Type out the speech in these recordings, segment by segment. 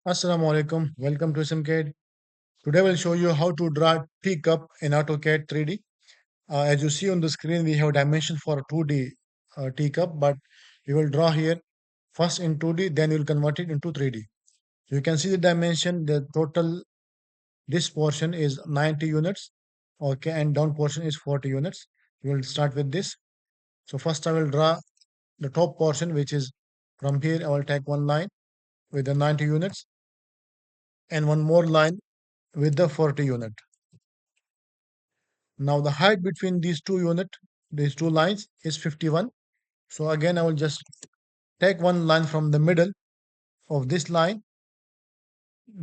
Assalamu alaikum. Welcome to SM CAD. Today we'll show you how to draw teacup in AutoCAD 3D. As you see on the screen, we have dimension for 2D teacup, but we will draw here first in 2D, then we'll convert it into 3D. You can see the dimension. The total this portion is 90 units, okay, and down portion is 40 units. We will start with this. So first I will draw the top portion, which is from here. I will take one line with the 90 units and one more line with the 40 unit. Now the height between these two lines is 51. So again, I will just take one line from the middle of this line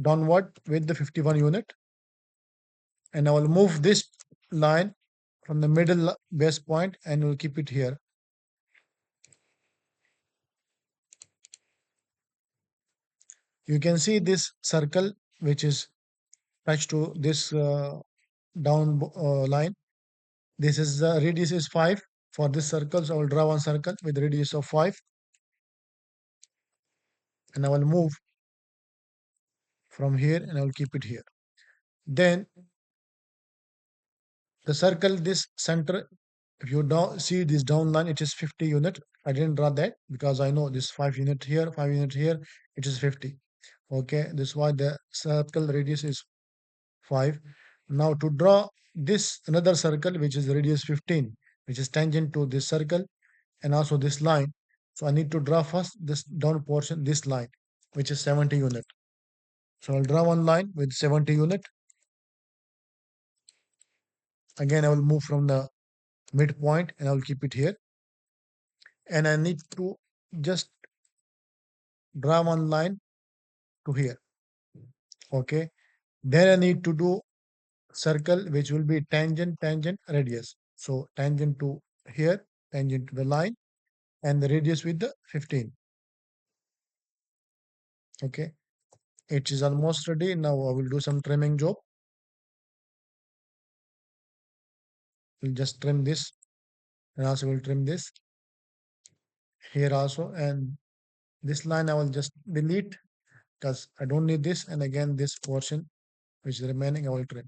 downward with the 51 unit, and I will move this line from the middle base point and we'll keep it here. You can see this circle which is attached to this line. This is the radius is 5 for this circle. So I will draw one circle with radius of 5 and I will move from here and I will keep it here. Then the circle this center, if you down see this down line, it is 50 unit. I didn't draw that because I know this 5 unit here, 5 unit here, it is 50. Okay, this is why the circle radius is 5. Now to draw this another circle which is radius 15, which is tangent to this circle and also this line. So I need to draw first this down portion, this line, which is 70 unit. So I'll draw one line with 70 unit. Again, I will move from the midpoint and I will keep it here. And I need to just draw one line to here. Okay. Then I need to do circle which will be tangent radius. So tangent to here, tangent to the line, and the radius with the 15. Okay. It is almost ready. Now I will do some trimming job. We'll just trim this and also will trim this here also. And this line I will just delete because I don't need this. And again, this portion which is remaining, I will trim.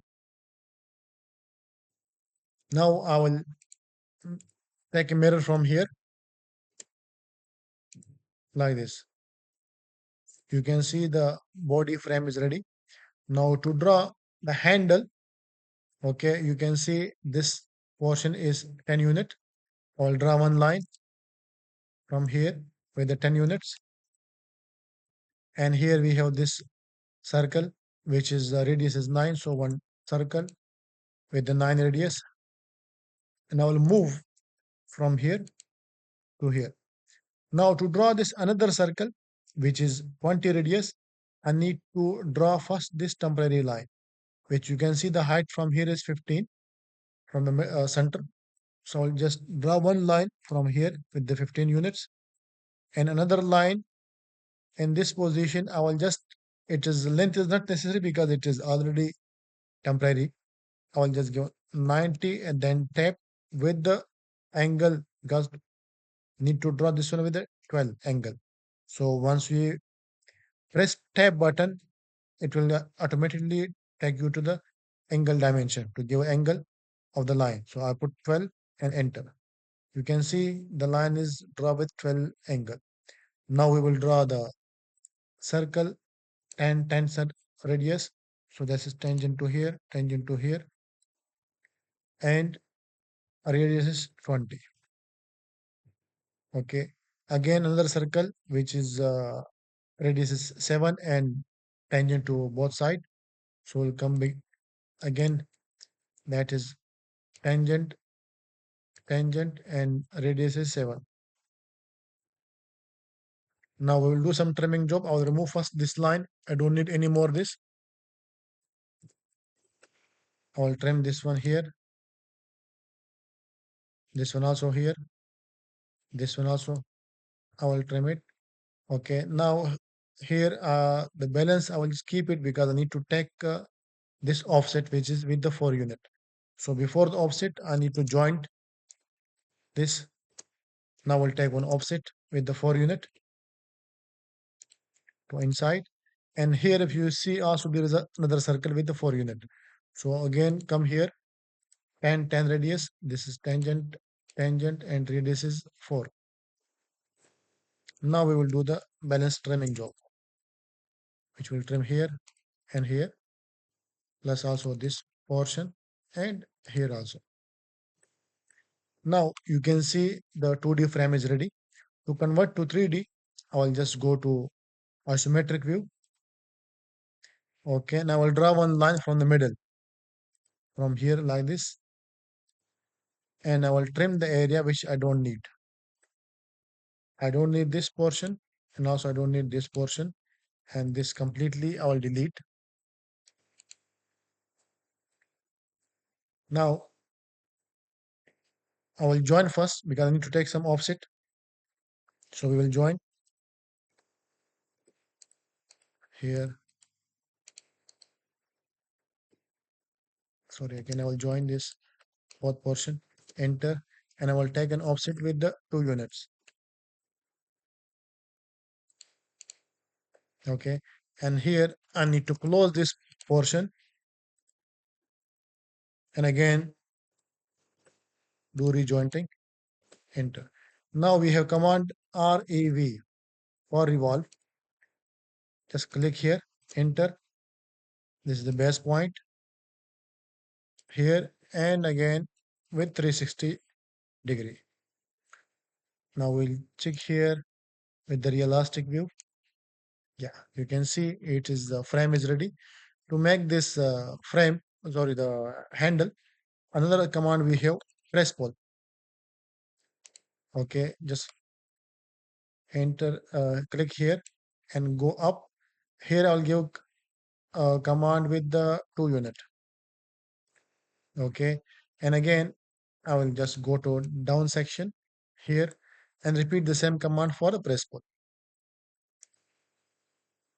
Now I will take a mirror from here like this. You can see the body frame is ready. Now to draw the handle, okay, you can see this portion is 10 unit. I'll draw one line from here with the 10 units. And here we have this circle, which is the radius is 9. So one circle with the 9 radius. And I will move from here to here. Now to draw this another circle, which is 20 radius, I need to draw first this temporary line, which you can see the height from here is 15 from the center. So I'll just draw one line from here with the 15 units and another line in this position. I will just, it is length is not necessary because it is already temporary. I will just give 90 and then tap with the angle because need to draw this one with the 12 angle. So once we press tab button, it will automatically take you to the angle dimension to give angle of the line. So I put 12 and enter. You can see the line is draw with 12 angle. Now we will draw the circle and 10 radius. So this is tangent to here, and radius is 20. Okay. Again, another circle which is radius is 7 and tangent to both side. So we'll come big again. That is tangent, tangent, and radius is 7. Now we will do some trimming job. I will remove first this line. I don't need any more this. I will trim this one here. This one also here. This one also. I will trim it. Okay. Now here the balance I will just keep it because I need to take this offset which is with the 4 unit. So before the offset I need to joint this. Now we'll take one offset with the 4 unit to inside And here, if you see, also there is another circle with the 4 unit. So again, come here, tan radius. This is tangent, and radius is 4. Now we will do the balance trimming job, which will trim here and here, plus also this portion and here also. Now you can see the 2D frame is ready. To convert to 3D, I will just go to isometric view. Okay, now I'll draw one line from the middle, from here like this, and I will trim the area which I don't need. I don't need this portion, and also I don't need this portion, and this completely I will delete. Now I will join first because I need to take some offset. So we will join here. Sorry, again I will join this both portion, enter, and I will take an offset with the 2 units. Okay, and here I need to close this portion, and again do rejointing, enter. Now we have command REV for revolve. Just click here, enter. This is the base point here, and again with 360 degree. Now we'll check here with the realistic view. Yeah, you can see it is the frame is ready. To make this frame, sorry, the handle, another command we have, press pull. Okay, just enter, click here and go up. Here I'll give a command with the 2 unit. Okay, and again I will just go to down section here and repeat the same command for the press pull.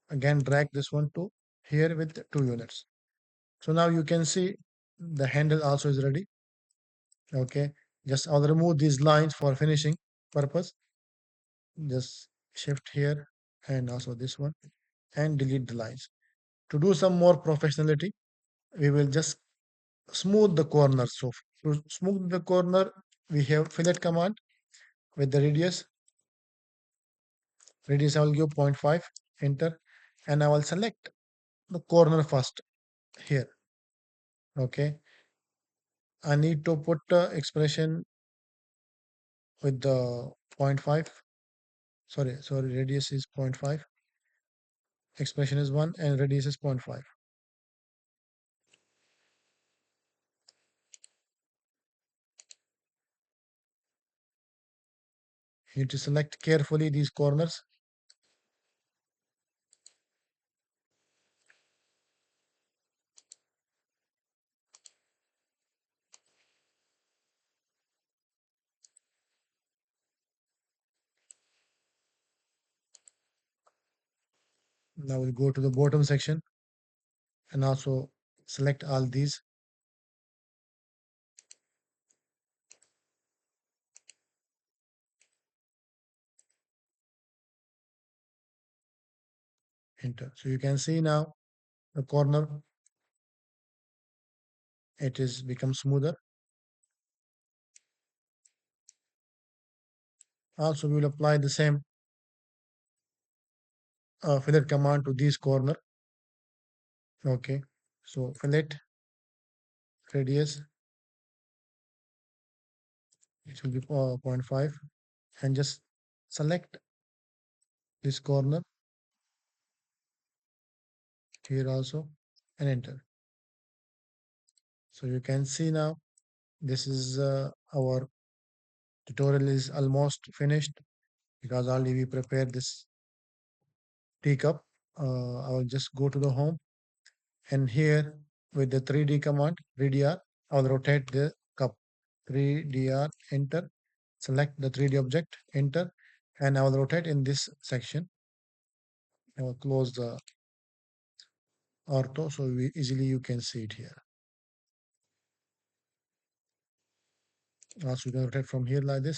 Again drag this one to here with 2 units. So now you can see the handle also is ready. Okay, just I'll remove these lines for finishing purpose. Just shift here and also this one and delete the lines. To do some more professionality, we will just smooth the corners. So to smooth the corner, we have fillet command with the radius I will give zero point 0.5, enter, and I will select the corner first here. Okay, I need to put expression with the zero point 0.5. Sorry, radius is 0.5, expression is 1, and radius is zero point 0.5. You need to select carefully these corners. Now we'll go to the bottom section and also select all these. Enter. So you can see now the corner, it is become smoother. Also, we will apply the same fillet command to this corner. Okay, so fillet radius, it will be 0.5, and just select this corner here also and enter. So you can see now this is our tutorial is almost finished because already we prepared this teacup. I will just go to the home, and here with the 3D command 3DR, I will rotate the cup. 3DR, enter, select the 3D object, enter, and I will rotate in this section. I will close the ortho so easily you can see it here. Also you can rotate from here like this.